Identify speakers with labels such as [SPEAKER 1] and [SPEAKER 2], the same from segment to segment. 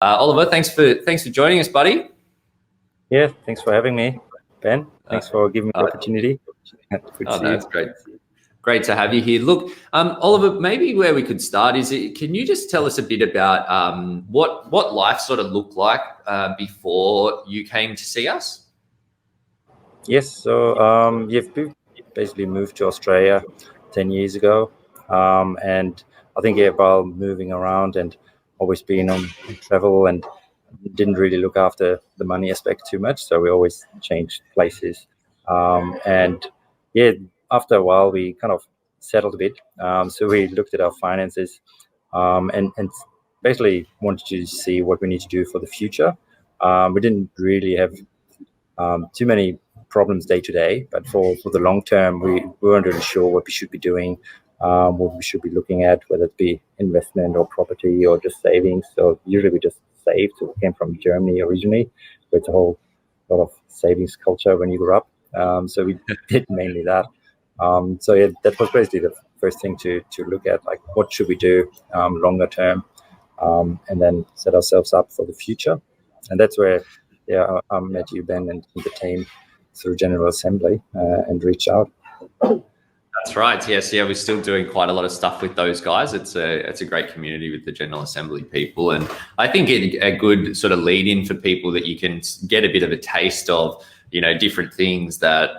[SPEAKER 1] Oliver, thanks for joining us, buddy.
[SPEAKER 2] Yeah, thanks for having me, Ben. Thanks for giving me the opportunity.
[SPEAKER 1] That's great. Great to have you here. Look, Oliver, maybe where we could start is, can you just tell us a bit about what life sort of looked like before you came to see us?
[SPEAKER 2] Yes, so you've basically moved to Australia 10 years ago. And I think, yeah, while moving around and always being on travel and didn't really look after the money aspect too much. So we always changed places. And yeah, after a while, we kind of settled a bit. So we looked at our finances and basically wanted to see what we need to do for the future. We didn't really have too many problems day to day, but for the long term, we weren't really sure what we should be doing, what we should be looking at, whether it be investment or property or just savings. So usually we just saved. So we came from Germany originally, where it's a whole lot of savings culture when you grew up. So we did mainly that. So yeah, that was basically the first thing to look at, like what should we do longer term, and then set ourselves up for the future. And that's where I met you, Ben, and the team through General Assembly and reached out.
[SPEAKER 1] That's right. Yes, yeah, we're still doing quite a lot of stuff with those guys. It's a great community with the General Assembly people, and I think a good sort of lead in for people that you can get a bit of a taste of, different things that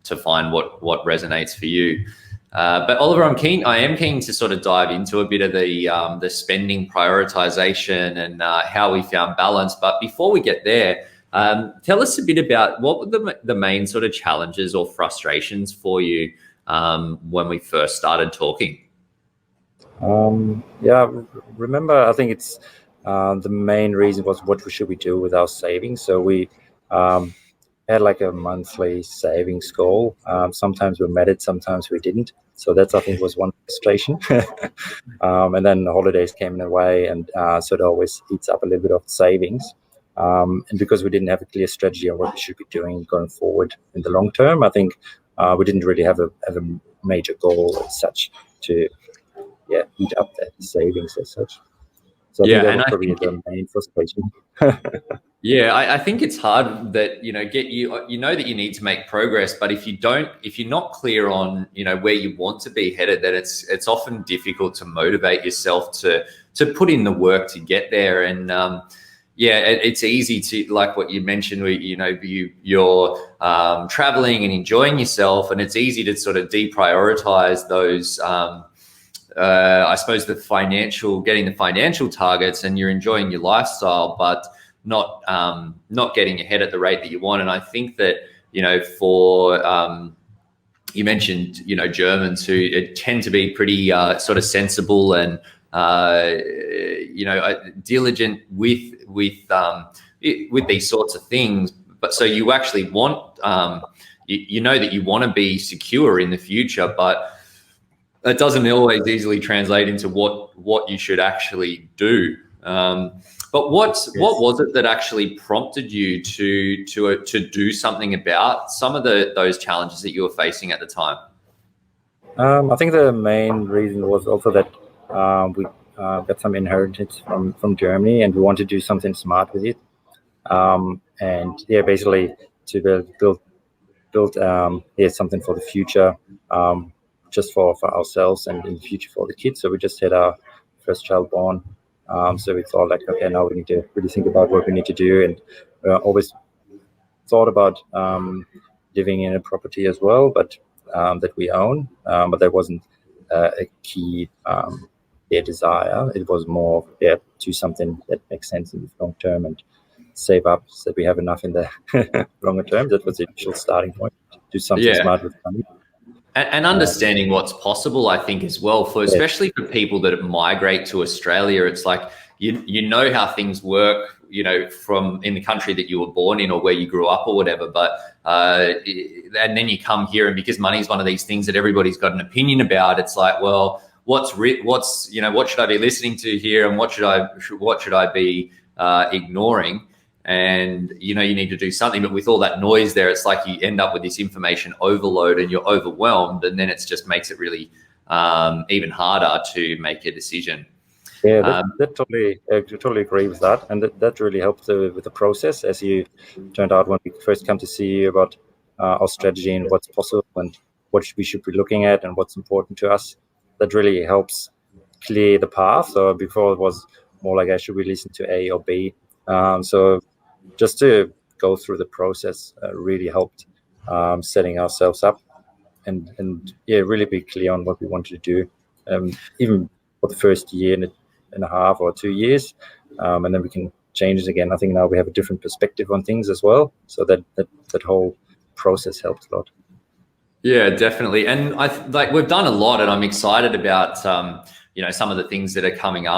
[SPEAKER 1] to find what resonates for you. But Oliver, I am keen to sort of dive into a bit of the spending prioritization and how we found balance. But before we get there, tell us a bit about what were the main sort of challenges or frustrations for you when we first started talking.
[SPEAKER 2] Remember, I think it's the main reason was what should we do with our savings. So we had like a monthly savings goal. Sometimes we met it, sometimes we didn't. So that's, I think, was one frustration. And then the holidays came in a way, and so it always eats up a little bit of savings. And because we didn't have a clear strategy on what we should be doing going forward in the long term, I think we didn't really have a major goal as such to eat up that savings as such. So I think that was probably the main frustration.
[SPEAKER 1] Yeah, I think it's hard that you know that you need to make progress, but if you're not clear on where you want to be headed, then it's often difficult to motivate yourself to put in the work to get there. And it's easy to, like what you mentioned, where you're traveling and enjoying yourself, and it's easy to sort of deprioritize those. I suppose getting the financial targets, and you're enjoying your lifestyle, but not getting ahead at the rate that you want. And I think that for you mentioned Germans who tend to be pretty sort of sensible and diligent with these sorts of things. But so you actually want that you want to be secure in the future, but it doesn't always easily translate into what you should actually do. But what was it that actually prompted you to do something about some of those challenges that you were facing at the time?
[SPEAKER 2] I think the main reason was also that we got some inheritance from Germany, and we want to do something smart with it. Basically to build something for the future, just for ourselves and in the future for the kids. So we just had our first child born. So we thought, like, okay, now we need to really think about what we need to do, and always thought about living in a property as well, but that we own. But that wasn't a key desire. It was more do something that makes sense in the long term and save up so that we have enough in the longer term. That was the initial starting point. Do something smart with money.
[SPEAKER 1] And understanding what's possible, I think, as well, especially for people that migrate to Australia. It's like you know how things work, from in the country that you were born in or where you grew up or whatever. But and then you come here, and because money is one of these things that everybody's got an opinion about, it's like, well, what should I be listening to here, and what should I be ignoring? And you need to do something, but with all that noise there, it's like you end up with this information overload, and you're overwhelmed, and then it just makes it really even harder to make a decision.
[SPEAKER 2] Yeah, that totally, I totally agree with that, and that really helped with the process. As you turned out when we first come to see you about our strategy and what's possible and what we should be looking at and what's important to us, that really helps clear the path. So before it was more like, should we listen to A or B? So just to go through the process really helped setting ourselves up and yeah, really be clear on what we wanted to do, even for the first year and a half or 2 years, and then we can change it again. I think now we have a different perspective on things as well, so that whole process helped a lot.
[SPEAKER 1] Yeah, definitely. And like we've done a lot, and I'm excited about some of the things that are coming up.